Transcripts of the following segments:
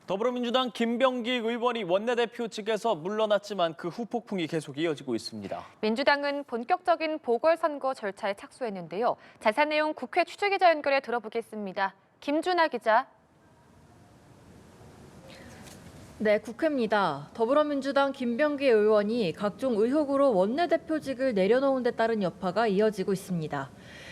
더불어민주당 김병기 의원이 원내대표 직에서 물러났지만 그 후폭풍이 계속 이어지고 있습니다. 민주당은 본격적인 보궐선거 절차에 착수했는데요. 자세한 내용 국회 취재기자 연결해 들어보겠습니다. 김준하 기자. 네, 국회입니다. 더불어민주당 김병기 의원이 각종 의혹으로 원내대표직을 내려놓은 데 따른 여파가 이어지고 있습니다.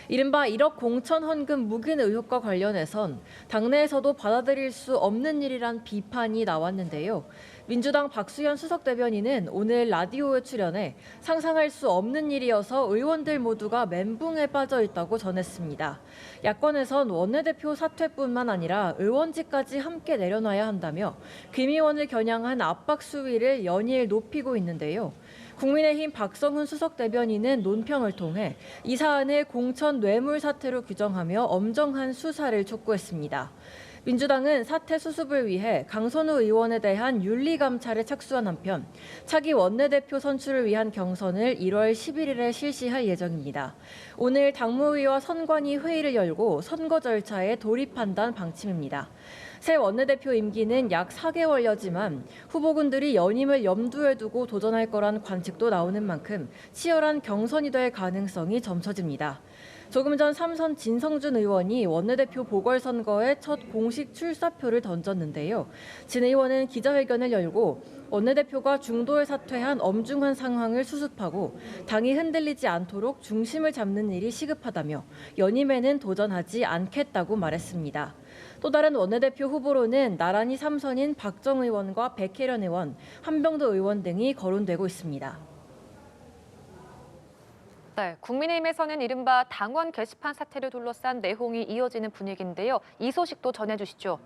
이른바 1억 공천 헌금 묵인 의혹과 관련해선 당내에서도 받아들일 수 없는 일이란 비판이 나왔는데요. 민주당 박수현 수석 대변인은 오늘 라디오에 출연해 상상할 수 없는 일이어서 의원들 모두가 멘붕에 빠져 있다고 전했습니다. 야권에선 원내대표 사퇴뿐만 아니라 의원직까지 함께 내려놔야 한다며 김 의원을 겨냥한 압박 수위를 연일 높이고 있는데요. 국민의힘 박성훈 수석 대변인은 논평을 통해 이 사안을 공천 뇌물 사태로 규정하며 엄정한 수사를 촉구했습니다. 민주당은 사태 수습을 위해 강선우 의원에 대한 윤리감찰에 착수한 한편 차기 원내대표 선출을 위한 경선을 1월 11일에 실시할 예정입니다. 오늘 당무위와 선관위 회의를 열고 선거 절차에 돌입한다는 방침입니다. 새 원내대표 임기는 약 4개월여지만 후보군들이 연임을 염두에 두고 도전할 거란 관측도 나오는 만큼 치열한 경선이 될 가능성이 점쳐집니다. 조금 전 삼선 진성준 의원이 원내대표 보궐선거에 첫 공식 출사표를 던졌는데요. 진 의원은 기자회견을 열고 원내대표가 중도에 사퇴한 엄중한 상황을 수습하고 당이 흔들리지 않도록 중심을 잡는 일이 시급하다며 연임에는 도전하지 않겠다고 말했습니다. 또 다른 원내대표 후보로는 나란히 3선인 박정 의원과 백혜련 의원, 한병도 의원 등이 거론되고 있습니다. 네, 국민의힘에서는 이른바 당원 게시판 사태를 둘러싼 내홍이 이어지는 분위기인데요. 이 소식도 전해주시죠.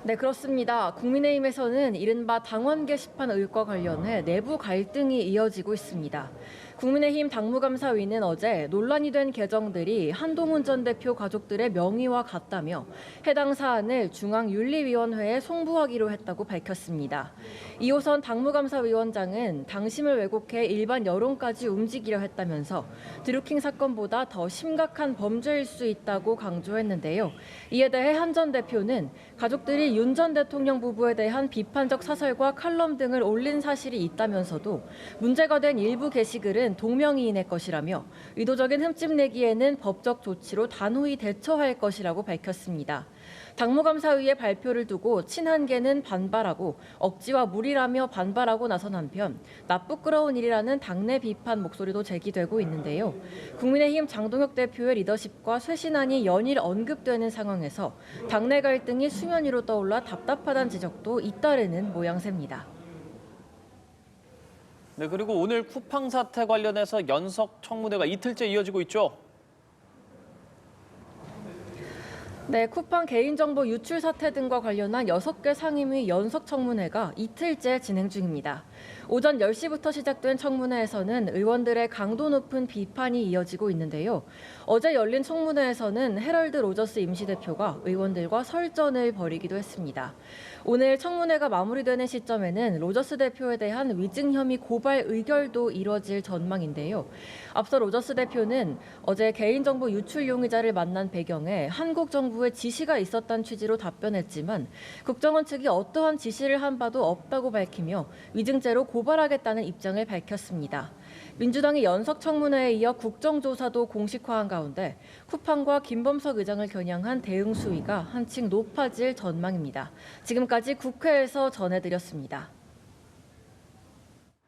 네, 그렇습니다. 국민의힘에서는 이른바 당원 게시판 의혹과 관련해 내부 갈등이 이어지고 있습니다. 국민의힘 당무감사위는 어제 논란이 된 계정들이 한동훈 전 대표 가족들의 명의와 같다며 해당 사안을 중앙윤리위원회에 송부하기로 했다고 밝혔습니다. 이호선 당무감사위원장은 당심을 왜곡해 일반 여론까지 움직이려 했다면서 드루킹 사건보다 더 심각한 범죄일 수 있다고 강조했는데요. 이에 대해 한 전 대표는 가족들이 윤 전 대통령 부부에 대한 비판적 사설과 칼럼 등을 올린 사실이 있다면서도 문제가 된 일부 게시글은 동명이인의 것이라며 의도적인 흠집 내기에는 법적 조치로 단호히 대처할 것이라고 밝혔습니다. 당무감사위의 발표를 두고 친한계는 반발하고 억지와 무리라며 반발하고 나선 한편 나쁘끄러운 일이라는 당내 비판 목소리도 제기되고 있는데요. 국민의힘 장동혁 대표의 리더십과 쇄신안이 연일 언급되는 상황에서 당내 갈등이 수면 위로 떠올라 답답하다는 지적도 잇따르는 모양새입니다. 네, 그리고 오늘 쿠팡 사태 관련해서 연석 청문회가 이틀째 이어지고 있죠. 네, 쿠팡 개인정보 유출 사태 등과 관련한 6개 상임위 연석 청문회가 이틀째 진행 중입니다. 오전 10시부터 시작된 청문회에서는 의원들의 강도 높은 비판이 이어지고 있는데요. 어제 열린 청문회에서는 해럴드 로저스 임시대표가 의원들과 설전을 벌이기도 했습니다. 오늘 청문회가 마무리되는 시점에는 로저스 대표에 대한 위증 혐의 고발 의결도 이뤄질 전망인데요. 앞서 로저스 대표는 어제 개인정보 유출 용의자를 만난 배경에 한국 정부의 지시가 있었다는 취지로 답변했지만 국정원 측이 어떠한 지시를 한 바도 없다고 밝히며 위증죄로 고발하겠다는 입장을 밝혔습니다. 민주당이 연석 청문회에 이어 국정조사도 공식화한 가운데 쿠팡과 김범석 의장을 겨냥한 대응 수위가 한층 높아질 전망입니다. 지금까지 국회에서 전해드렸습니다.